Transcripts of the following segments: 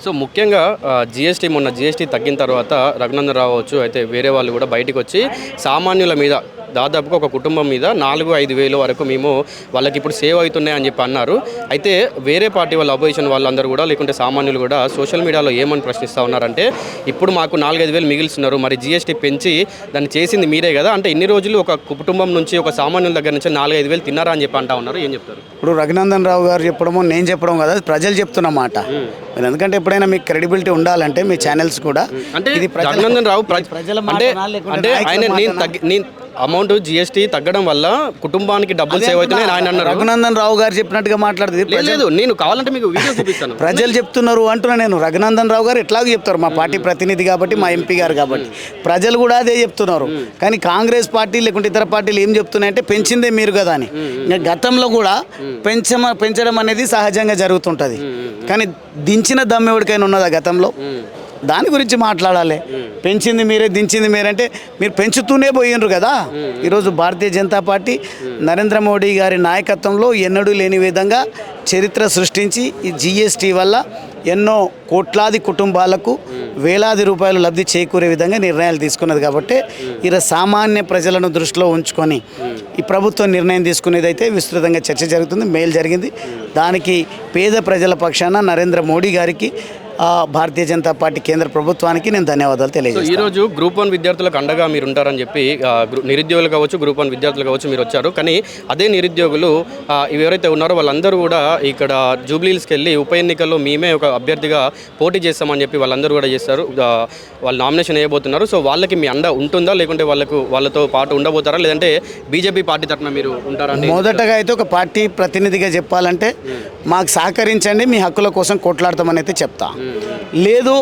So ముఖ్యంగా మొన్న GST తగ్గిన తర్వాత రఘునందన్ రావు అవచ్చు అయితే వేరే వాళ్ళు కూడా బయటకు వచ్చి సామాన్యుల మీద దాదాపుగా ఒక కుటుంబం మీద 4-5 వేలు వరకు మేము వాళ్ళకి ఇప్పుడు సేవ్ అవుతున్నాయి అని చెప్పి అన్నారు. అయితే వేరే పార్టీ వాళ్ళ అపోజిషన్ వాళ్ళందరూ కూడా లేకుంటే సామాన్యులు కూడా సోషల్ మీడియాలో ఏమని ప్రశ్నిస్తూ ఉన్నారంటే ఇప్పుడు మాకు 4-5 వేలు మిగిలిస్తున్నారు, మరి జీఎస్టీ పెంచి దాన్ని చేసింది మీరే కదా, అంటే ఇన్ని రోజులు ఒక కుటుంబం నుంచి ఒక సామాన్యుల దగ్గర నుంచి 4-5 వేలు తిన్నారా అని చెప్పి అంటా ఉన్నారు. ఏం చెప్తారు? ఇప్పుడు రఘునందన్ రావు గారు చెప్పడము నేను చెప్పడం కదా, ప్రజలు చెప్తున్నమాట. ఎందుకంటే ఎప్పుడైనా మీకు క్రెడిబిలిటీ ఉండాలంటే మీ ఛానల్స్ కూడా అంటే రఘునందన్ రావు అంటే ఆయన అమౌంట్ జీఎస్టీ తగ్గడం వల్ల కుటుంబానికి డబ్బులు సేవ్ అవుతున్నాయి ఆయన అన్నారు. రఘునందన్ రావు గారు చెప్పినట్టుగా మాట్లాడుతుంది లేదు, నేను కావాలంటే మీకు వీడియో చూపిస్తాను. ప్రజలు చెప్తున్నారు అంటున్నా నేను. రఘునందన్ రావు గారు ఎట్లాగో చెప్తారు, మా పార్టీ ప్రతినిధి కాబట్టి, మా ఎంపీ గారు కాబట్టి. ప్రజలు కూడా అదే చెప్తున్నారు. కానీ కాంగ్రెస్ పార్టీ లేకుంటే ఇతర పార్టీలు ఏం చెప్తున్నాయంటే పెంచిందే మీరు కదా అని. గతంలో కూడా పెంచడం అనేది సహజంగా జరుగుతుంటుంది. కానీ దించిన దమ్మెవడికైనా ఉన్నదా గతంలో? దాని గురించి మాట్లాడాలి. పెంచింది మీరే, దించింది మీరంటే మీరు పెంచుతూనే పోయినరు కదా. ఈరోజు భారతీయ జనతా పార్టీ నరేంద్ర మోడీ గారి నాయకత్వంలో ఎన్నడూ లేని విధంగా చరిత్ర సృష్టించి ఈ జీఎస్టీ వల్ల ఎన్నో కోట్లాది కుటుంబాలకు వేలాది రూపాయలు లబ్ధి చేకూరే విధంగా నిర్ణయాలు తీసుకున్నది. కాబట్టి ఈరోజు సామాన్య ప్రజలను దృష్టిలో ఉంచుకొని ఈ ప్రభుత్వం నిర్ణయం తీసుకునేదైతే విస్తృతంగా చర్చ జరుగుతుంది, మేలు జరిగింది. దానికి పేద ప్రజల పక్షాన నరేంద్ర మోడీ గారికి, భారతీయ జనతా పార్టీ కేంద్ర ప్రభుత్వానికి నేను ధన్యవాదాలు తెలియజేస్తాను. ఈరోజు గ్రూప్ 1 విద్యార్థులకు అండగా మీరు ఉంటారని చెప్పి నిరుద్యోగులు కావచ్చు, గ్రూప్ 1 విద్యార్థులు కావచ్చు మీరు వచ్చారు. కానీ అదే నిరుద్యోగులు ఎవరైతే ఉన్నారో వాళ్ళందరూ కూడా ఇక్కడ జూబ్లీహిల్స్కి వెళ్ళి ఉప ఎన్నికల్లో మేమే ఒక అభ్యర్థిగా పోటీ చేస్తామని చెప్పి వాళ్ళందరూ కూడా చేస్తారు. వాళ్ళు నామినేషన్ వేయబోతున్నారు. సో వాళ్ళకి మీ అండ ఉంటుందా, లేకుంటే వాళ్ళతో పాటు ఉండబోతారా, లేదంటే బీజేపీ పార్టీ తరఫున మీరు ఉంటారా? మొదటగా అయితే ఒక పార్టీ ప్రతినిధిగా చెప్పాలంటే మాకు సహకరించండి, మీ హక్కుల కోసం కొట్లాడతామని అయితే చెప్తా. లేదు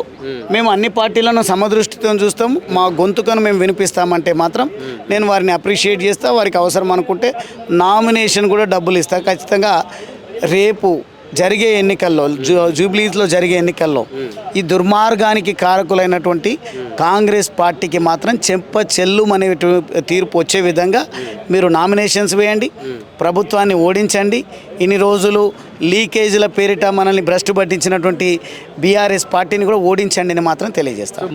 మేము అన్ని పార్టీలను సమదృష్టితో చూస్తాం, మా గొంతుకను మేము వినిపిస్తామంటే మాత్రం నేను వారిని అప్రిషియేట్ చేస్తా. వారికి అవసరం అనుకుంటే నామినేషన్ కూడా డబ్బులు ఇస్తా. ఖచ్చితంగా రేపు జరిగే ఎన్నికల్లో, జూబ్లీస్లో జరిగే ఎన్నికల్లో ఈ దుర్మార్గానికి కారకులైనటువంటి కాంగ్రెస్ పార్టీకి మాత్రం చెల్లుమనే తీర్పు వచ్చే విధంగా మీరు నామినేషన్స్ వేయండి, ప్రభుత్వాన్ని ఓడించండి. ఇన్ని రోజులు లీకేజీల పేరిట మనల్ని భ్రష్టు పట్టించినటువంటి బీఆర్ఎస్ పార్టీని కూడా ఓడించండి అని మాత్రం తెలియజేస్తాను.